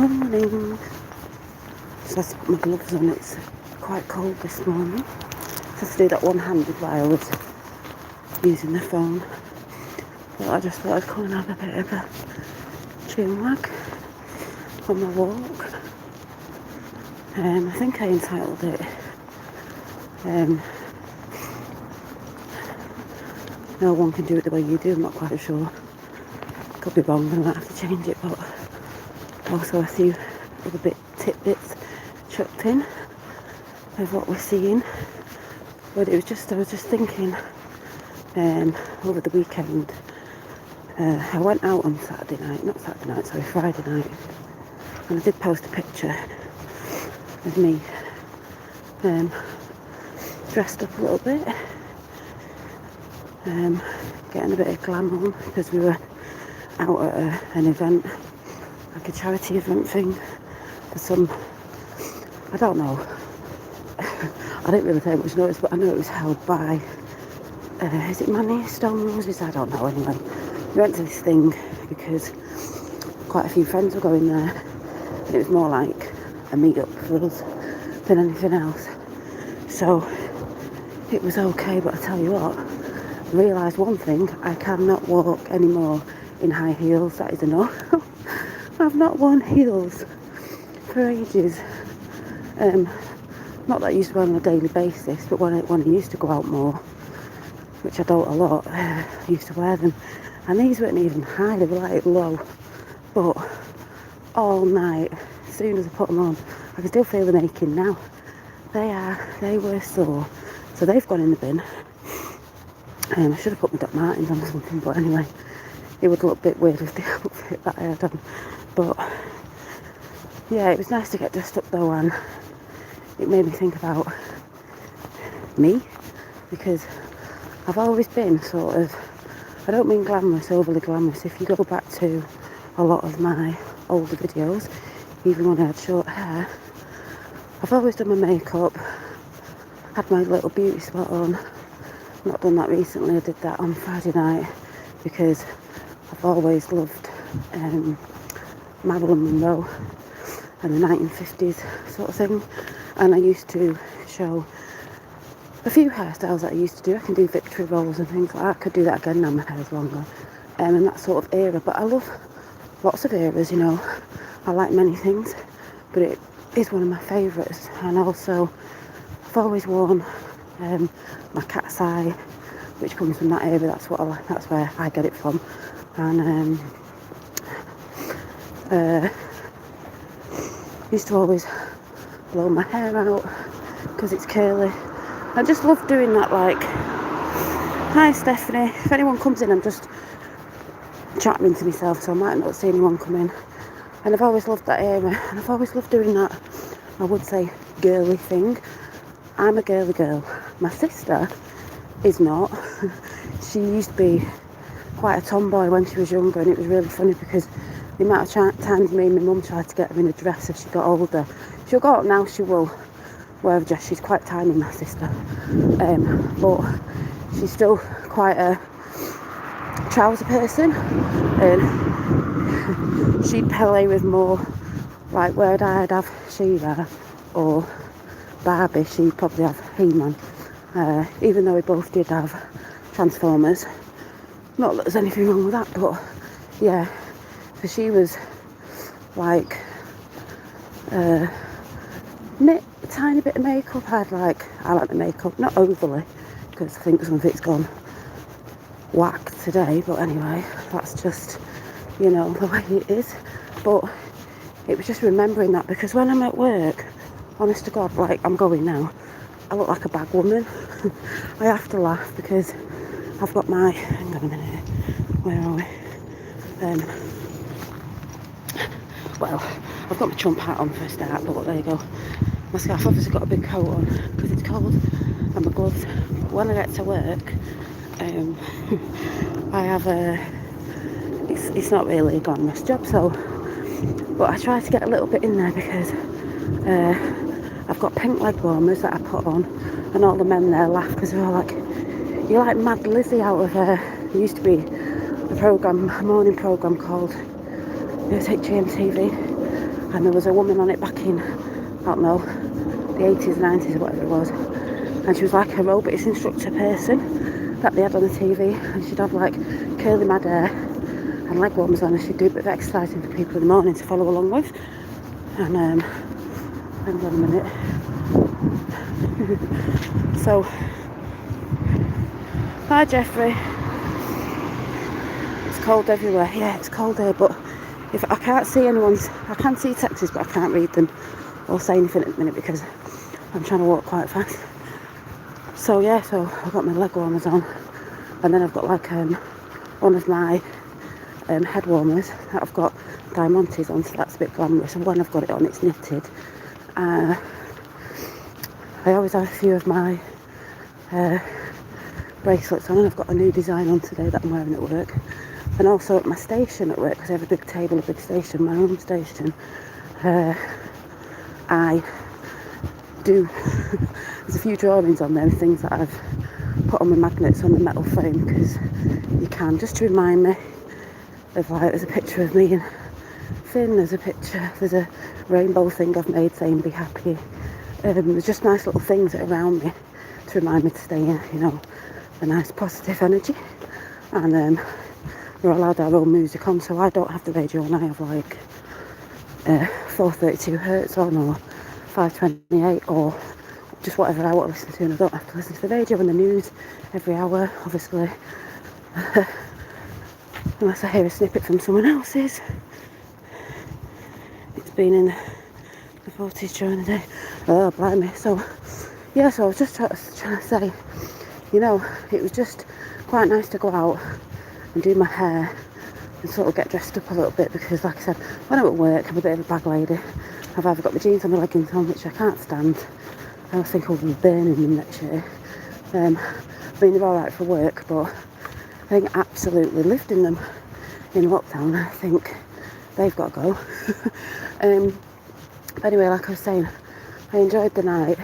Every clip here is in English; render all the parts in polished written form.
Morning. So I have to put my gloves on. It's quite cold this morning. I have to do that one-handed while I was using the phone. But I just thought I'd come and have a bit of a chin wag on my walk. I think I entitled it No One Can Do It The Way You Do. I'm not quite sure. Could be wrong, I might have to change it, but also a few other tidbits chucked in of what we're seeing. But I was just thinking over the weekend, I went out on Friday night, and I did post a picture of me dressed up a little bit, getting a bit of glam on, because we were out at an event, like a charity event thing, for some, I don't know, I didn't really take much notice, but I know it was held by, is it Manny Stone Roses? I don't know, anyway. We went to this thing because quite a few friends were going there, and it was more like a meet-up for us than anything else. So it was okay, but I tell you what, I realised one thing: I cannot walk anymore in high heels. That is enough. I've not worn heels for ages. Not that I used to wear them on a daily basis, but when I used to go out more, which I don't a lot, I used to wear them. And these weren't even high, they were like low. But all night, as soon as I put them on, I can still feel them aching now. They were sore. So they've gone in the bin. I should have put my Doc Martens on or something, but anyway, it would look a bit weird with the outfit that I had on. But yeah, it was nice to get dressed up though, and it made me think about me, because I've always been sort of, I don't mean glamorous, overly glamorous. If you go back to a lot of my older videos, even when I had short hair, I've always done my makeup, had my little beauty spot on. Not done that recently, I did that on Friday night because I've always loved Marilyn Monroe and the 1950s sort of thing, and I used to show a few hairstyles that I used to do. I can do victory rolls and things like that. I could do that again now my hair's longer, and that sort of era. But I love lots of eras, you know. I like many things, but it is one of my favourites. And also, I've always worn my cat's eye, which comes from that era. That's what I like. That's where I get it from. And used to always blow my hair out because it's curly. I just love doing that, like, hi Stephanie, if anyone comes in, I'm just chatting to myself, so I might not see anyone come in. And I've always loved that era, and I've always loved doing that, I would say, girly thing. I'm a girly girl. My sister is not. She used to be quite a tomboy when she was younger, and it was really funny because the amount of times me and my mum tried to get her in a dress as she got older. She'll go out now, she will wear a dress. She's quite tiny, my sister, but she's still quite a trouser person, and she'd play with more, like, where I'd have She-Ra or Barbie, she'd probably have He-Man, even though we both did have Transformers. Not that there's anything wrong with that, but yeah, so she was like knit a tiny bit of makeup. I like the makeup, not overly, because I think some of it's gone whack today, but anyway, that's just, you know, the way it is. But it was just remembering that, because when I'm at work, honest to God, like I'm going now, I look like a bag woman. I have to laugh because I've got my, hang on a minute, where are we? Well, I've got my Trump hat on for a start, but there you go. My scarf, obviously got a big coat on because it's cold, and my gloves. When I get to work, I have it's not really a glamorous job, so, but I try to get a little bit in there because I've got pink leg warmers that I put on, and all the men there laugh because they're all like, you're like Mad Lizzie out of there used to be a morning programme called, it was HMTV. and there was a woman on it back in, I don't know, the 80s, 90s or whatever it was, and she was like a aerobics instructor person that they had on the TV, and she'd have like curly mad hair and leg warmers on, and she'd do a bit of exercising for people in the morning to follow along with. And hang on a minute. So, hi Jeffrey. It's cold everywhere. Yeah, it's cold here, but if I can't see anyone's, I can see texts, but I can't read them or say anything at the minute because I'm trying to walk quite fast. So yeah, so I've got my leg warmers on, and then I've got like one of my head warmers that I've got diamantes on, so that's a bit glamorous. And when I've got it on, it's knitted. I always have a few of my bracelets on, and I've got a new design on today that I'm wearing at work. And also at my station at work, because I have a big table, a big station, my own station, I do, there's a few drawings on there, things that I've put on my magnets on the metal frame, because you can, just to remind me of, like, there's a picture of me and Finn, there's a rainbow thing I've made saying be happy. There's just nice little things that are around me to remind me to stay in, you know, a nice positive energy. And we're allowed our own music on, so I don't have the radio on. I have like 432 hertz on, or 528, or just whatever I want to listen to, and I don't have to listen to the radio and the news every hour, obviously, unless I hear a snippet from someone else's. It's been in the 40s during the day. Oh, blimey. So, yeah, so I was just trying to say, you know, it was just quite nice to go out and do my hair and sort of get dressed up a little bit, because, like I said, when I'm at work, I'm a bit of a bag lady. I've either got my jeans and my leggings on, which I can't stand. I always think I'll be burning them next year. I mean, they're alright for work, but I think I absolutely lived in them in lockdown. I think they've got to go. But anyway, like I was saying, I enjoyed the night.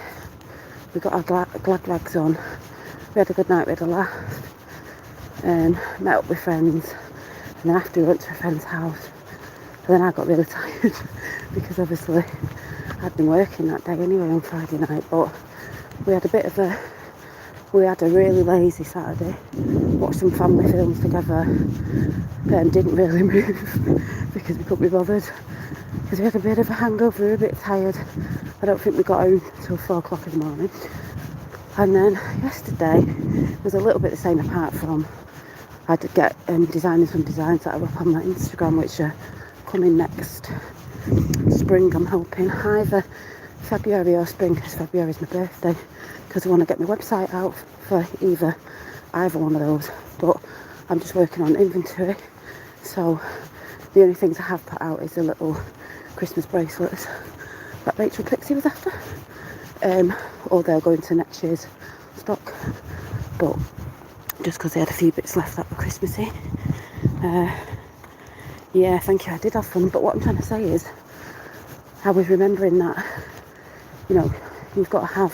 We got our glad rags on. We had a good night, we had a laugh. Met up with friends, and then after we went to a friend's house, and then I got really tired because obviously I'd been working that day anyway on Friday night. But we had a really lazy Saturday, watched some family films together, and didn't really move because we couldn't be bothered, because we had a bit of a hangover, we were a bit tired. I don't think we got home until 4 o'clock in the morning. And then yesterday was a little bit the same, apart from I did get designing some designs that are up on my Instagram, which are coming next spring, I'm hoping, either February or spring, because February is my birthday, because I want to get my website out for either one of those. But I'm just working on inventory, so the only things I have put out is the little Christmas bracelets that Rachel Pixie was after, or they'll go into next year's stock, but just because they had a few bits left that were Christmassy. Yeah, thank you, I did have fun. But what I'm trying to say is, I was remembering that, you know, you've got to have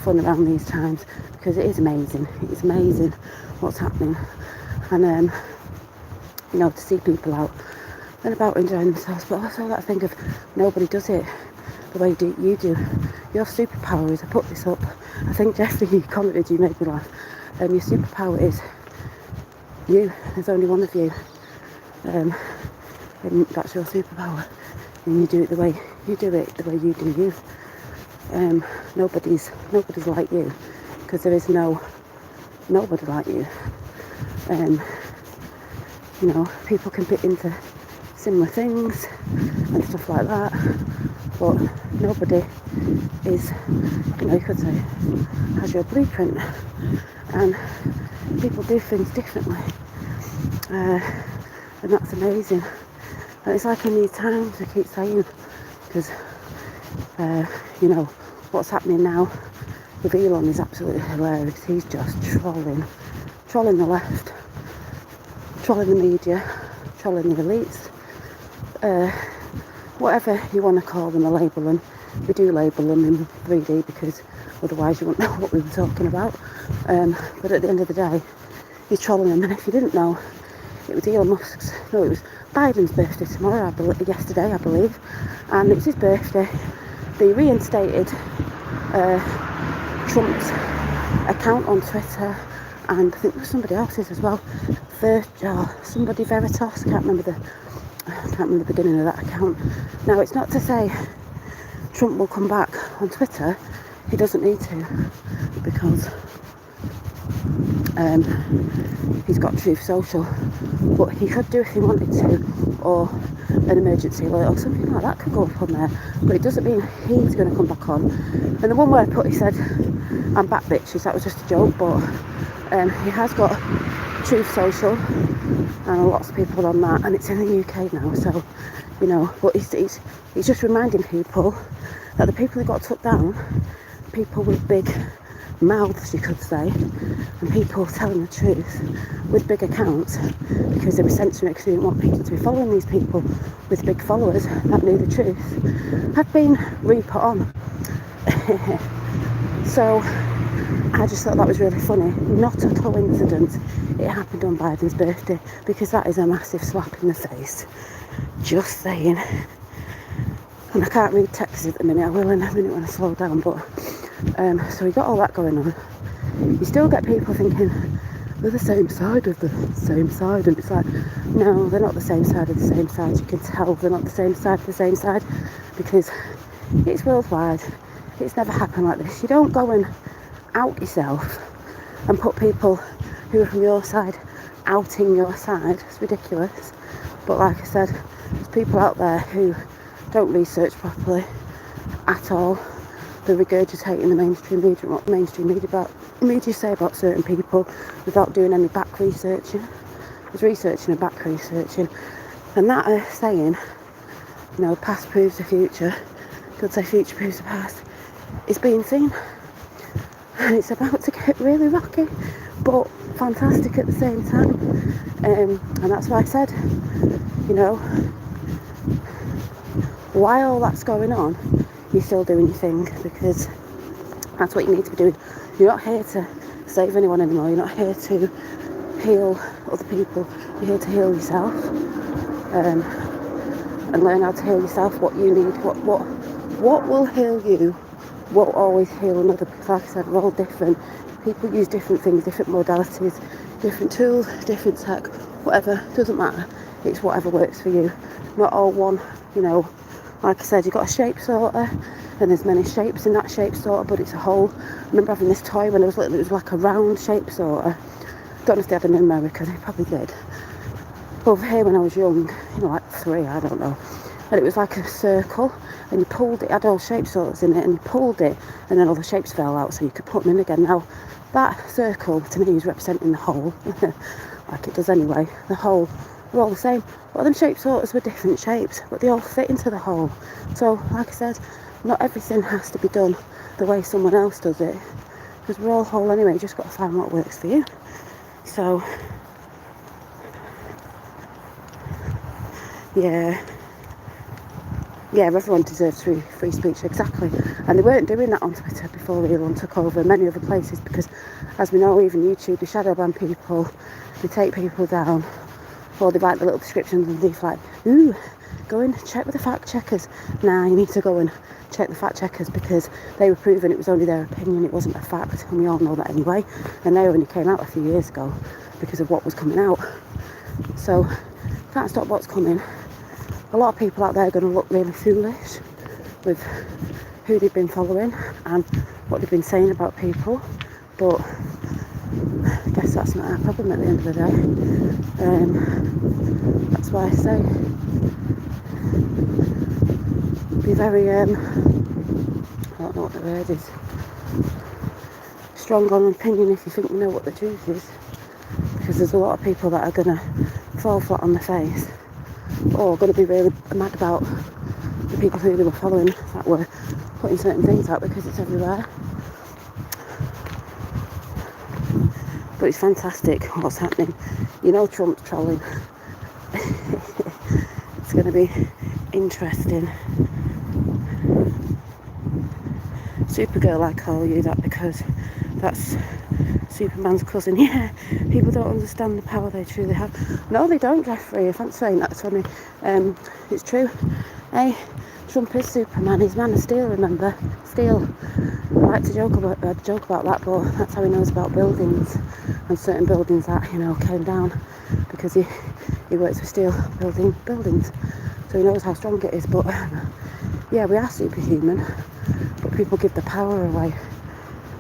fun around these times, because it is amazing. It's amazing what's happening. And, you know, to see people out and about enjoying themselves, but also that thing of nobody does it the way you do. Your superpower is, I put this up, I think Jeffrey, you commented, you made me laugh. Your superpower is you. There's only one of you, and that's your superpower, and you do it the way you do you. Nobody's like you, because there is nobody like you. You know, people can fit into similar things and stuff like that, but nobody is, you know, you could say, has your blueprint, and people do things differently, and that's amazing. And it's like in these times, I keep saying, because you know what's happening now with Elon is absolutely hilarious. He's just trolling the left, trolling the media, trolling the elites, whatever you want to call them or label them. We do label them in 3D, because otherwise you wouldn't know what we were talking about. But at the end of the day, he's trolling them. And if you didn't know, it was Elon Musk's, no, it was Biden's birthday tomorrow, yesterday, I believe, and it's his birthday. They reinstated Trump's account on Twitter, and I think there was somebody else's as well. Somebody Veritas, I can't remember the beginning of that account. Now, it's not to say Trump will come back on Twitter. He doesn't need to, because he's got Truth Social, but he could do if he wanted to, or an emergency alert or something like that could go up on there, but it doesn't mean he's going to come back on. And the one where he said, "I'm back, bitches," that was just a joke, but he has got Truth Social, and lots of people on that, and it's in the UK now, so, you know, but he's just reminding people that the people who got took down, people with big mouths, you could say, and people telling the truth with big accounts, because they were censoring it because they didn't want people to be following these people with big followers that knew the truth, have been re-put on. So I just thought that was really funny. Not a coincidence it happened on Biden's birthday, because that is a massive slap in the face. Just saying. And I can't read texts at the minute. I will in a minute when I slow down, but so we got all that going on. You still get people thinking they're the same side of the same side, and it's like, no, they're not the same side of the same side. You can tell they're not the same side of the same side, because it's worldwide. It's never happened like this. You don't go and out yourself and put people who are from your side outing your side. It's ridiculous. But like I said, there's people out there who don't research properly at all. They're regurgitating the mainstream media, what mainstream media say about certain people, without doing any back researching. There's researching and back researching, and that saying, you know, past proves the future, could say future proves the past, is being seen, and it's about to get really rocky, but fantastic at the same time. And that's why I said, you know, while that's going on, you're still doing your thing, because that's what you need to be doing. You're not here to save anyone anymore. You're not here to heal other people. You're here to heal yourself, and learn how to heal yourself. What you need, what will heal you, won't always heal another. Because like I said, we're all different. People use different things, different modalities, different tools, different tech, whatever. Doesn't matter. It's whatever works for you. Not all one, you know. Like I said, you've got a shape sorter, and there's many shapes in that shape sorter, but it's a whole. I remember having this toy when I was little. It was like a round shape sorter. Don't know if they had them in America, they probably did. Over here when I was young, you know, like 3, I don't know. And it was like a circle, and you pulled it, it had all shape sorters in it, and you pulled it, and then all the shapes fell out, so you could put them in again. Now, that circle, to me, is representing the whole, like it does anyway. The whole, they're all the same. But them shape sorters were different shapes, but they all fit into the whole. So, like I said, not everything has to be done the way someone else does it, because we're all whole anyway. You just got to find what works for you. So, yeah, everyone deserves free speech, exactly. And they weren't doing that on Twitter before Elon took over, many other places, because as we know, even YouTube, they shadow ban people, they take people down, or they write the little descriptions and they're like, ooh, go and check with the fact checkers. Nah, you need to go and check the fact checkers, because they were proving it was only their opinion, it wasn't a fact, and we all know that anyway. And they only came out a few years ago because of what was coming out. So, can't stop what's coming. A lot of people out there are going to look really foolish with who they've been following and what they've been saying about people, but I guess that's not our problem at the end of the day. That's why I say be very, I don't know what the word is, strong on opinion if you think you know what the truth is, because there's a lot of people that are going to fall flat on their face, or going to be really mad about the people who they were following that were putting certain things out, because it's everywhere. But it's fantastic what's happening. You know, Trump's trolling. It's going to be interesting. Supergirl, I call you that, because that's Superman's cousin. Yeah, people don't understand the power they truly have. No, they don't, Jeffrey. Thanks for saying that. It's funny. It's true. Hey, Trump is Superman. He's Man of Steel, remember? Steel. I like to joke about that, but that's how he knows about buildings and certain buildings that, you know, came down because he works with steel building buildings. So he knows how strong it is. But yeah, we are superhuman, but people give the power away.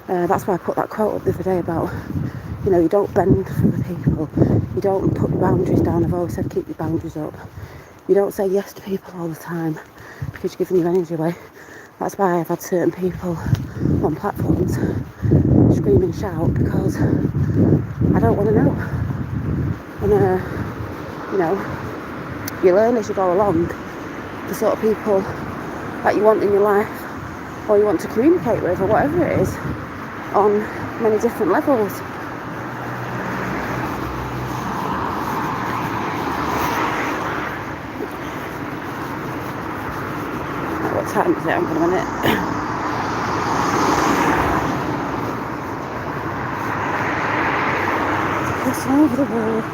That's why I put that quote up the other day about, you know, you don't bend for the people. You don't put your boundaries down. I've always said keep your boundaries up. You don't say yes to people all the time because you're giving your energy away. That's why I've had certain people on platforms scream and shout because I don't want to know. And, you know, you learn as you go along the sort of people that you want in your life or you want to communicate with or whatever it is on many different levels. What time is it? Hang on a minute. Crossing over the road.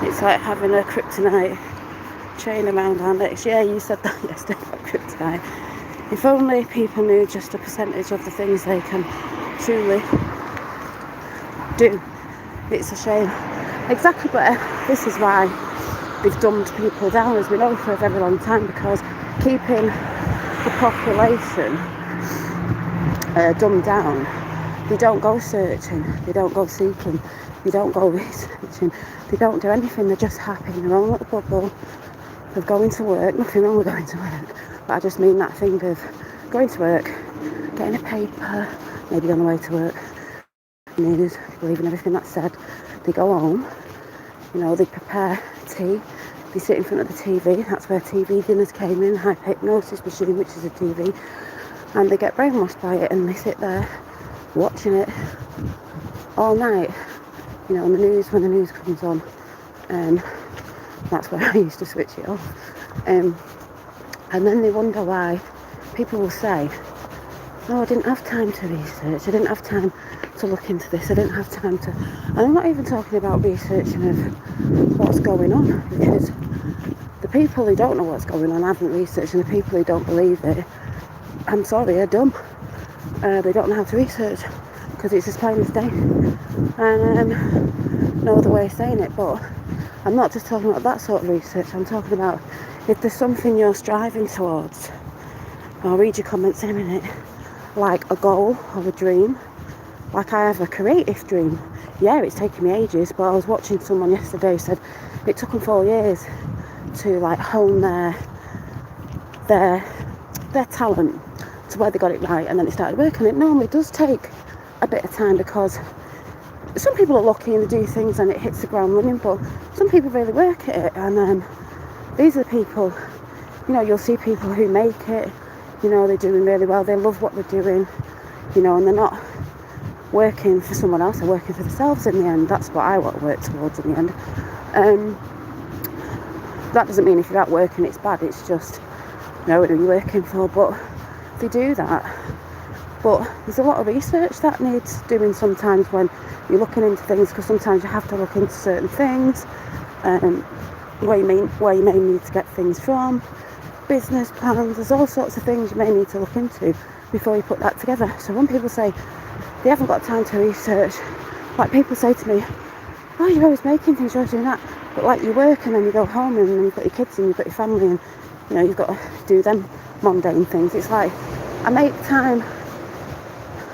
It's like having a kryptonite train around our necks. Yeah, you said that yesterday about kryptonite. If only people knew just a percentage of the things they can truly do. It's a shame. Exactly, but this is why they've dumbed people down, as we know, for a very long time, because keeping the population dumbed down, they don't go searching, they don't go seeking, they don't go researching, they don't do anything. They're just happy in their own little bubble of going to work. Nothing wrong with going to work, but I just mean that thing of going to work, getting a paper, maybe on the way to work, news, believing everything that's said. They go home, you know, they prepare tea, they sit in front of the TV. That's where TV dinners came in, hypnosis machine, which is a TV, and they get brainwashed by it, and they sit there watching it all night, you know, on the news. When the news comes on, that's where I used to switch it off, and then they wonder why people will say, no, I didn't have time to research, I didn't have time to look into this, I didn't have time to... And I'm not even talking about researching of what's going on, because the people who don't know what's going on haven't researched, and the people who don't believe it, I'm sorry, are dumb. They don't know how to research, because it's as plain as day. And no other way of saying it, but I'm not just talking about that sort of research. I'm talking about if there's something you're striving towards. I'll read your comments in a minute. Like a goal or a dream. Like I have a creative dream. Yeah, it's taken me ages, but I was watching someone yesterday who said it took them 4 years to like hone their talent to where they got it right, and then it started working. It normally does take a bit of time, because some people are lucky and they do things and it hits the ground running, but some people really work at it, and these are the people, you know, you'll see people who make it, you know, they're doing really well, they love what they're doing, you know, and they're not working for someone else, they're working for themselves in the end. That's what I want to work towards in the end. That doesn't mean if you're out working it's bad, it's just, you know, what are you working for? But they do that. But there's a lot of research that needs doing sometimes when you're looking into things, because sometimes you have to look into certain things, where you may need to get things from, business plans, there's all sorts of things you may need to look into before you put that together. So when people say they haven't got time to research, like people say to me, oh, you're always making things, you're always doing that, but like you work and then you go home and then you've got your kids and you've got your family and, you know, you've got to do them mundane things. It's like I make time.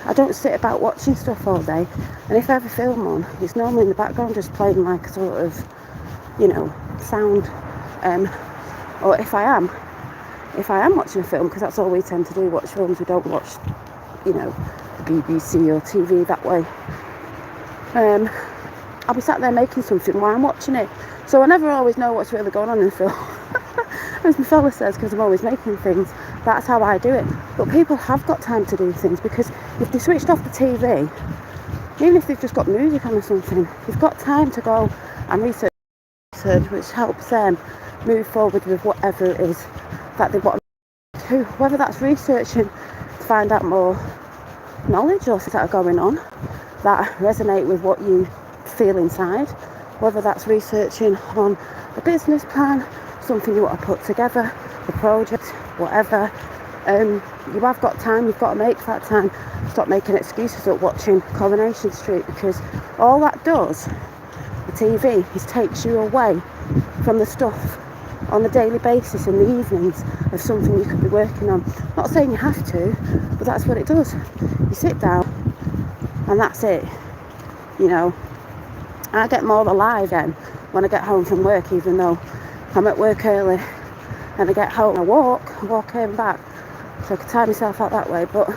I don't sit about watching stuff all day, and if I have a film on, it's normally in the background just playing like a sort of, you know, sound, or if I am watching a film, because that's all we tend to do, watch films. We don't watch, you know, the BBC or TV that way. I'll be sat there making something while I'm watching it, so I never always know what's really going on in the film. As my fella says, because I'm always making things, that's how I do it. But people have got time to do things, because if they switched off the TV, even if they've just got music on or something, they've got time to go and research, which helps them move forward with whatever it is that they want to, whether that's researching to find out more knowledge or things that are going on that resonate with what you feel inside, whether that's researching on a business plan, something you want to put together, a project, whatever. You have got time, you've got to make that time. Stop making excuses up watching Coronation Street, because all that does, the TV, is takes you away from the stuff on a daily basis in the evenings of something you could be working on. Not saying you have to, but that's what it does. You sit down and that's it. You know, I get more alive then when I get home from work, even though I'm at work early, and I get home, I walk home back, so I can tie myself out that way. But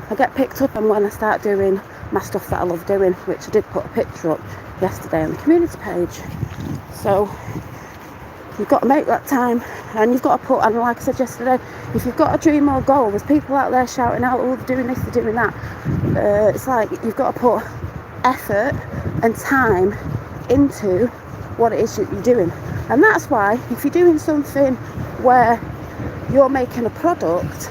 I get picked up on when I start doing my stuff that I love doing, which I did put a picture up yesterday on the community page. So you've got to make that time, and you've got to put, and like I said yesterday, if you've got a dream or goal, there's people out there shouting out, oh, they're doing this, they're doing that. It's like you've got to put effort and time into what it is that you're doing. And that's why if you're doing something where you're making a product,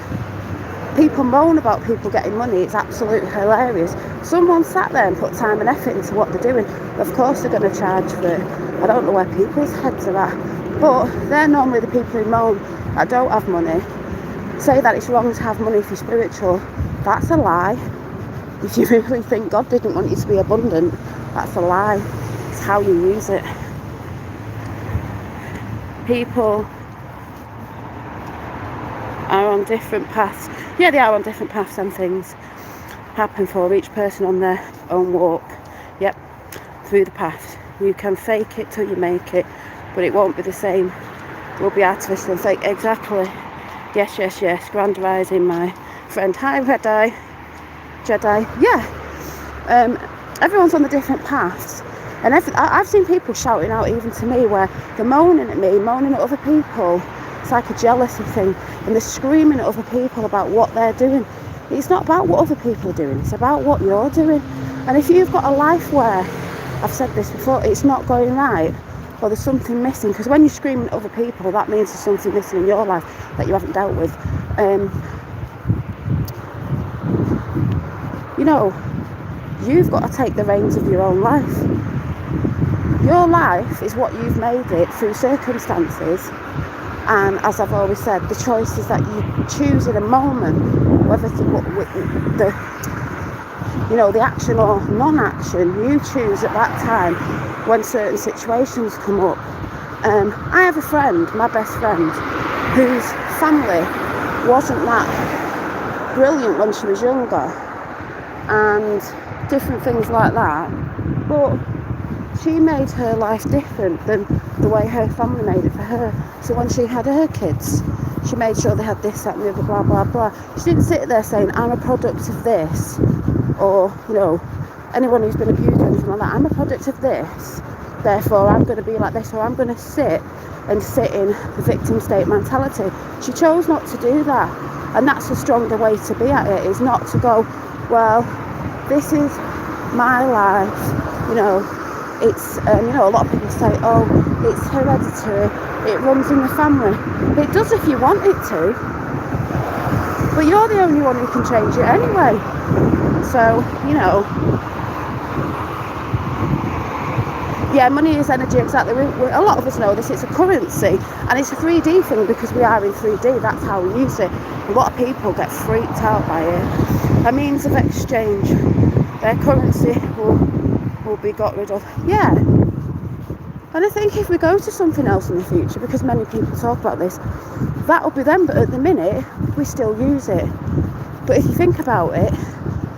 people moan about people getting money, it's absolutely hilarious. Someone sat there and put time and effort into what they're doing. Of course they're going to charge for it. I don't know where people's heads are at, but they're normally the people who moan that don't have money, say that it's wrong to have money if you're spiritual. That's a lie. If you really think God didn't want you to be abundant, that's a lie. It's how you use it. People are on different paths. Yeah, they are on different paths, and things happen for each person on their own walk. Yep, through the path. You can fake it till you make it, but it won't be the same. It will be artificial and fake. Exactly. Yes. Grand rising, my friend. Hi, Jedi. Yeah. Everyone's on the different paths. And I've seen people shouting out even to me where they're moaning at me, moaning at other people. It's like a jealousy thing. And they're screaming at other people about what they're doing. It's not about what other people are doing. It's about what you're doing. And if you've got a life where, I've said this before, it's not going right, or there's something missing, because when you're screaming at other people, that means there's something missing in your life that you haven't dealt with. You know, you've got to take the reins of your own life. Your life is what you've made it through circumstances, and as I've always said, the choices that you choose in a moment, whether the action or non-action, you choose at that time when certain situations come up. I have a friend, my best friend, whose family wasn't that brilliant when she was younger, and different things like that, but she made her life different than the way her family made it for her. So when she had her kids, she made sure they had this, that and the other, blah blah blah. She didn't sit there saying, I'm a product of this, or anyone who's been abused or anything like that, I'm a product of this, therefore I'm going to be like this, or I'm going to sit in the victim state mentality. She chose not to do that, and that's a stronger way to be at it, is not to go, well, this is my life, it's, a lot of people say, oh, it's hereditary, it runs in the family. It does if you want it to, but you're the only one who can change it anyway. So, yeah, money is energy, exactly. A lot of us know this. It's a currency, and it's a 3D thing because we are in 3D. That's how we use it. A lot of people get freaked out by it. A means of exchange. Their currency will be got rid of. Yeah. And I think if we go to something else in the future, because many people talk about this, that'll be them. But at the minute, we still use it. But if you think about it,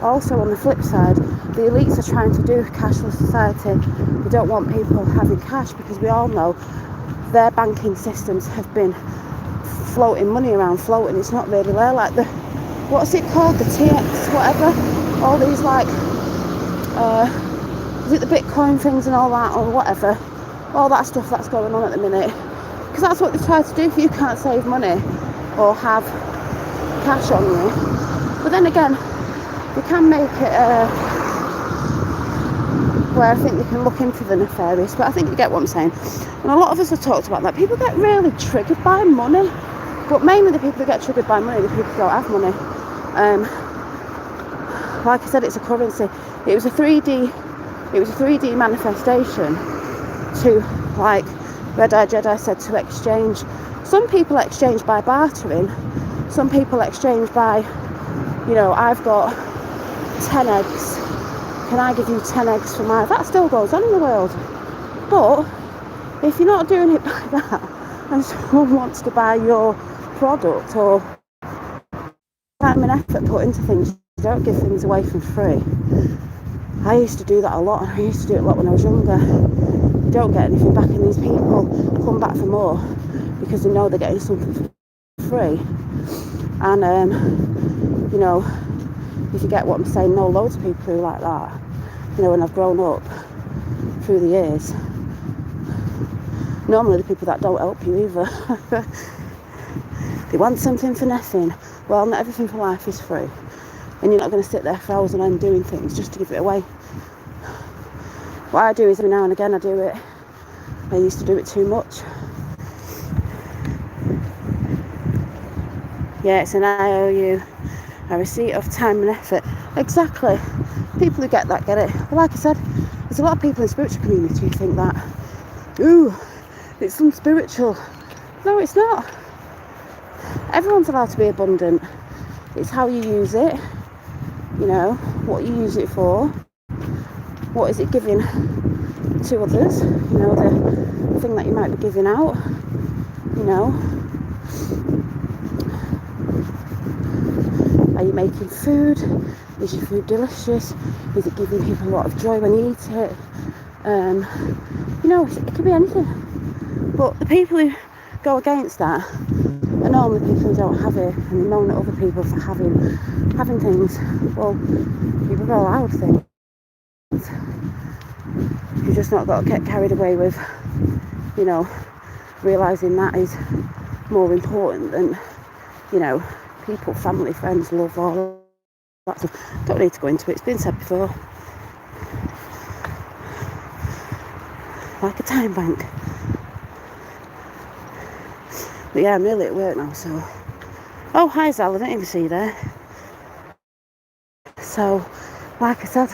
also on the flip side, the elites are trying to do a cashless society. They don't want people having cash, because we all know their banking systems have been floating money around, it's not really there, like the, what's it called, the TX, whatever, all these is it the Bitcoin things and all that, or whatever, all that stuff that's going on at the minute, because that's what they try to do if you can't save money or have cash on you. But then again, they can make it where I think you can look into the nefarious, but I think you get what I'm saying. And a lot of us have talked about that. People get really triggered by money. But mainly the people that get triggered by money, the people who don't have money. Like I said, it's a currency. It was a 3D manifestation to, like Red Eye Jedi said, to exchange. Some people exchange by bartering. Some people exchange by, you know, I've got 10 eggs. Can I give you 10 eggs for mine? That still goes on in the world. But if you're not doing it by that, and someone wants to buy your product or time and effort put into things, you don't give things away for free. I used to do that a lot, and I used to do it a lot when I was younger. You don't get anything back, and these people come back for more because they know they're getting something for free. And you know, if you get what I'm saying, know loads of people who are like that. You know, when I've grown up through the years, normally the people that don't help you either. They want something for nothing. Well, not everything for life is free, and you're not going to sit there for hours on end doing things just to give it away. What I do is every now and again I do it. I used to do it too much. Yeah, it's an IOU, a receipt of time and effort. Exactly. People who get that get it. But like I said, there's a lot of people in the spiritual community who think that, ooh, it's unspiritual. No, it's not. Everyone's allowed to be abundant. It's how you use it, you know, what you use it for, what is it giving to others, you know, the thing that you might be giving out, you know. Are you making food? Is your food delicious? Is it giving people a lot of joy when you eat it? You know, it could be anything. But the people who go against that are normally people who don't have it, and they moan at other people for having things. Well, you've all allowed things. You've just not got to get carried away with, you know, realising that is more important than, you know, people, family, friends, love, all that stuff. Don't need to go into it, it's been said before. Like a time bank. But yeah, I'm nearly at work now, so. Oh, hi Zal, I didn't even see you there. So, like I said,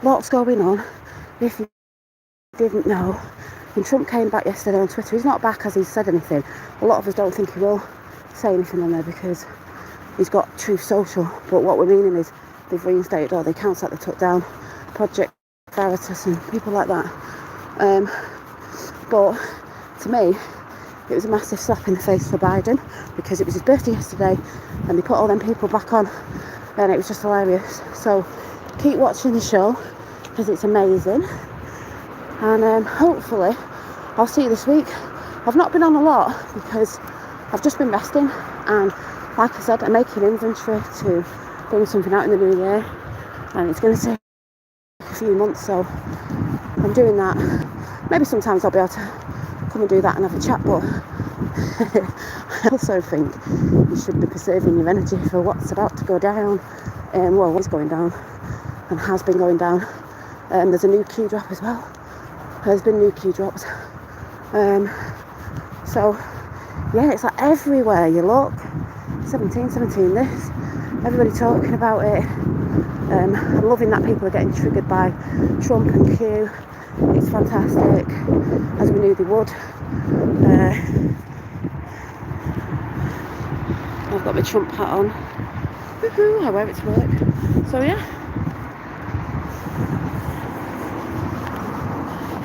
lots going on. If you didn't know, when Trump came back yesterday on Twitter, he's not back as he's said anything. A lot of us don't think he will say anything on there because he's got Truth Social. But what we're meaning is they've reinstated all the accounts that they took down, Project Veritas and people like that. But to me, it was a massive slap in the face for Biden because it was his birthday yesterday and they put all them people back on, and it was just hilarious. So keep watching the show because it's amazing, and hopefully I'll see you this week. I've not been on a lot because I've just been resting, and like I said, I'm making inventory to bring something out in the new year, and it's going to take a few months, so I'm doing that. Maybe sometimes I'll be able to come and do that and have a chat, but I also think you should be preserving your energy for what's about to go down, well, what's going down and has been going down. There's a new key drop as well. There's been new key drops. So yeah, it's like everywhere you look, 17 this, everybody talking about it. I'm loving that people are getting triggered by Trump and Q. It's fantastic, as we knew they would. I've got my Trump hat on. Woohoo, I wear it to work. So yeah,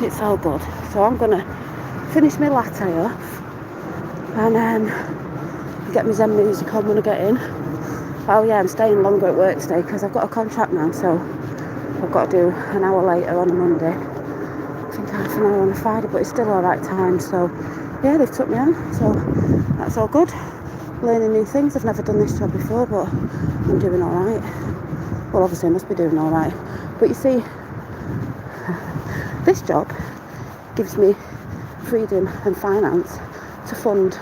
it's all good. So I'm gonna finish my latte off and get my Zen music on when I get in. Oh yeah, I'm staying longer at work today because I've got a contract now, so I've got to do an hour later on a Monday. I think half an hour on a Friday, but it's still alright time. So yeah, they've took me on, so that's all good. Learning new things. I've never done this job before, but I'm doing alright. Well, obviously I must be doing alright. But you see, this job gives me freedom and finance to fund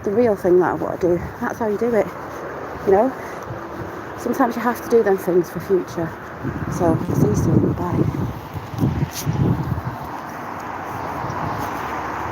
the real thing that I want to do. That's how you do it, you know. Sometimes you have to do them things for future. So see you soon. Bye.